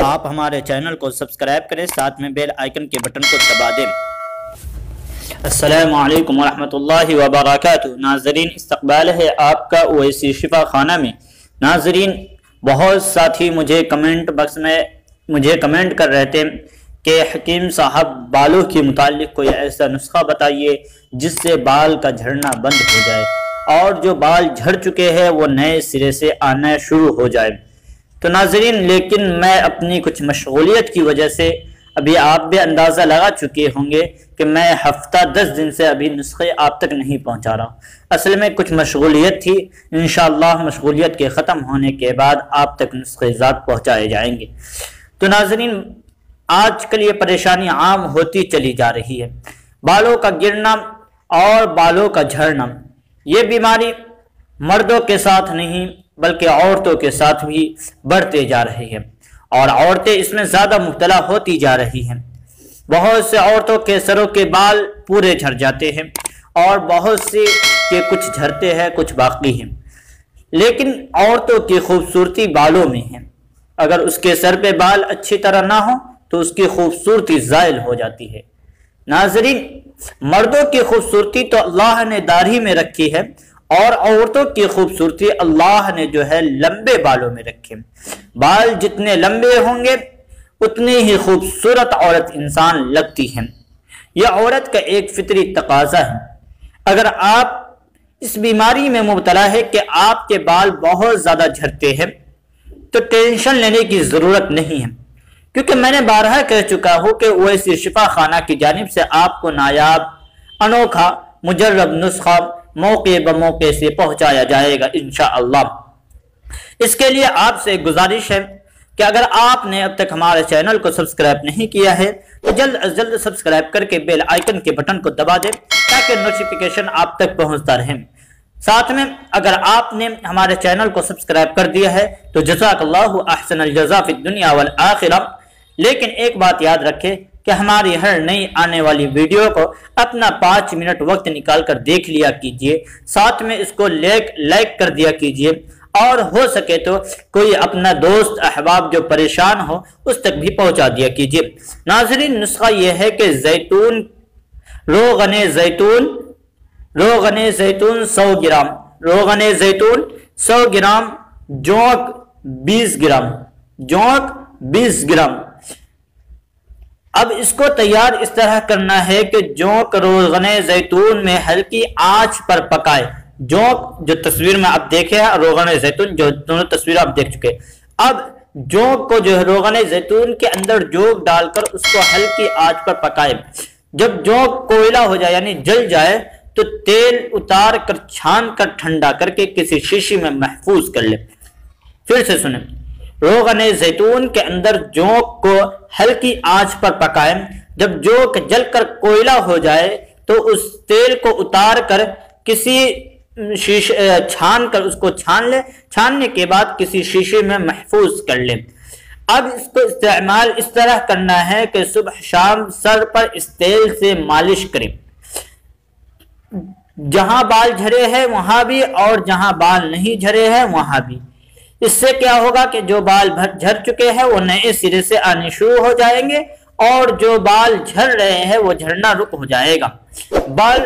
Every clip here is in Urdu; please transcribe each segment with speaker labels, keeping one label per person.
Speaker 1: آپ ہمارے چینل کو سبسکرائب کریں، ساتھ میں بیل آئیکن کے بٹن کو دبا دیں۔ السلام علیکم ورحمۃ اللہ وبرکاتہ۔ ناظرین، استقبال ہے آپ کا اویسی شفا خانہ میں۔ ناظرین، بہت ساتھی مجھے کمنٹ باکس میں کمنٹ کر رہے تھے کہ حکیم صاحب بالوں کے متعلق کوئی ایسا نسخہ بتائیے جس سے بال کا جھڑنا بند ہو جائے اور جو بال جھڑ چکے ہیں وہ نئے سرے سے آنا شروع ہو جائے۔ تو ناظرین، لیکن میں اپنی کچھ مشغولیت کی وجہ سے ابھی آپ بھی اندازہ لگا چکے ہوں گے کہ میں ہفتہ 10 دن سے ابھی نسخے آپ تک نہیں پہنچا رہا۔ اصل میں کچھ مشغولیت تھی، انشاءاللہ مشغولیت کے ختم ہونے کے بعد آپ تک نسخے ذات پہنچائے جائیں گے۔ تو ناظرین، آج کل یہ پریشانی عام ہوتی چلی جا رہی ہے، بالوں کا گرنا اور بالوں کا جھڑنا۔ یہ بیماری مردوں کے ساتھ نہیں بلکہ عورتوں کے ساتھ بھی بڑھتے جا رہی ہے اور عورتیں اس میں زیادہ مبتلا ہوتی جا رہی ہیں۔ بہت سے عورتوں کے سروں کے بال پورے جھڑ جاتے ہیں اور بہت سے کے کچھ جھڑتے ہیں، کچھ باقی ہیں۔ لیکن عورتوں کی خوبصورتی بالوں میں ہے، اگر اس کے سر پہ بال اچھی طرح نہ ہو تو اس کی خوبصورتی زائل ہو جاتی ہے۔ ناظرین، مردوں کی خوبصورتی تو اللہ نے داڑھی میں رکھی ہے اور عورتوں کی خوبصورتی اللہ نے جو ہے لمبے بالوں میں رکھے۔ بال جتنے لمبے ہوں گے اتنی ہی خوبصورت عورت انسان لگتی ہے۔ یہ عورت کا ایک فطری تقاضا ہے۔ اگر آپ اس بیماری میں مبتلا ہے کہ آپ کے بال بہت زیادہ جھڑتے ہیں تو ٹینشن لینے کی ضرورت نہیں ہے، کیونکہ میں نے بارہا کہہ چکا ہوں کہ اویسی شفا خانہ کی جانب سے آپ کو نایاب، انوکھا، مجرب نسخہ موقع بموقع سے پہنچایا جائے گا انشاءاللہ۔ اس کے لیے آپ سے ایک گزارش ہے کہ اگر آپ نے اب تک ہمارے چینل کو سبسکرائب نہیں کیا ہے تو جلد از جلد سبسکرائب کر کے بیل آئیکن کے بٹن کو دبا دیں تاکہ نوٹیفیکیشن آپ تک پہنچتا رہے۔ ساتھ میں اگر آپ نے ہمارے چینل کو سبسکرائب کر دیا ہے تو جزاک اللہ احسن الجزا فی الدنیا والآخرہ، لیکن ایک بات یاد رکھے کہ ہماری ہر نئی آنے والی ویڈیو کو اپنا 5 منٹ وقت نکال کر دیکھ لیا کیجئے، ساتھ میں اس کو لائک کر دیا کیجئے اور ہو سکے تو کوئی اپنا دوست احباب جو پریشان ہو اس تک بھی پہنچا دیا کیجئے۔ ناظرین، نسخہ یہ ہے کہ روغن زیتون 100 گرام، روغن زیتون 100 گرام، جونک 20 گرام۔ اب اس کو تیار اس طرح کرنا ہے کہ جونک روغن زیتون میں ہلکی آنچ پر پکائے۔ جونک جو تصویر میں آپ دیکھے ہیں، روغن زیتون جو دونوں تصویر آپ دیکھ چکے۔ اب جونک کو جو ہے روغن زیتون کے اندر جونک ڈال کر اس کو ہلکی آنچ پر پکائے۔ جب جونک کوئلہ ہو جائے یعنی جل جائے تو تیل اتار کر چھان کر ٹھنڈا کر کے کسی شیشی میں محفوظ کر لے۔ پھر سے سنیں، روغن زیتون کے اندر جونک کو ہلکی آنچ پر پکائیں۔ جب جونک جل کر کوئلہ ہو جائے تو اس تیل کو اتار کر کسی چھان کر اس کو چھان لے، چھاننے کے بعد کسی شیشے میں محفوظ کر لے۔ اب اس کو استعمال اس طرح کرنا ہے کہ صبح شام سر پر اس تیل سے مالش کریں، جہاں بال جھڑے ہیں وہاں بھی اور جہاں بال نہیں جھڑے ہیں وہاں بھی۔ اس سے کیا ہوگا کہ جو بال جھڑ چکے ہیں وہ نئے سرے سے آنے شروع ہو جائیں گے اور جو بال جھڑ رہے ہیں وہ جھڑنا رک ہو جائے گا، بال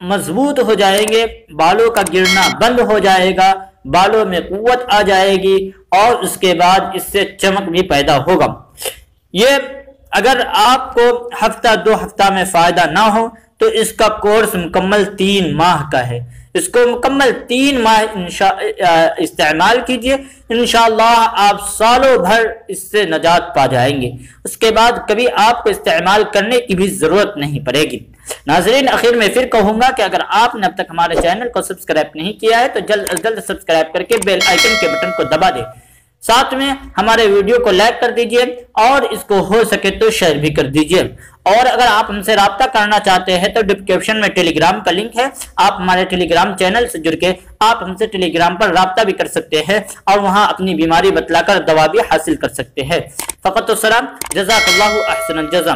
Speaker 1: مضبوط ہو جائیں گے، بالوں کا گرنا بند ہو جائے گا، بالوں میں قوت آ جائے گی اور اس کے بعد اس سے چمک بھی پیدا ہوگا۔ یہ اگر آپ کو ہفتہ 2 ہفتہ میں فائدہ نہ ہو تو اس کا کورس مکمل 3 ماہ کا ہے۔ اس کو مکمل 3 ماہ استعمال کیجئے، انشاءاللہ آپ سالوں بھر اس سے نجات پا جائیں گے۔ اس کے بعد کبھی آپ کو استعمال کرنے کی بھی ضرورت نہیں پڑے گی۔ ناظرین، اخیر میں پھر کہوں گا کہ اگر آپ نے اب تک ہمارے چینل کو سبسکرائب نہیں کیا ہے تو جلد از جلد سبسکرائب کر کے بیل آئیکن کے بٹن کو دبا دیں، ساتھ میں ہمارے ویڈیو کو لائک کر دیجئے اور اس کو ہو سکے تو شیئر بھی کر دیجئے۔ اور اگر آپ ہم سے رابطہ کرنا چاہتے ہیں تو ڈسکرپشن میں ٹیلی گرام کا لنک ہے، آپ ہمارے ٹیلی گرام چینل سے جڑ کے آپ ہم سے ٹیلی گرام پر رابطہ بھی کر سکتے ہیں اور وہاں اپنی بیماری بتلا کر دوا بھی حاصل کر سکتے ہیں۔ فقط و سلام، جزاک اللہ احسن الجزا۔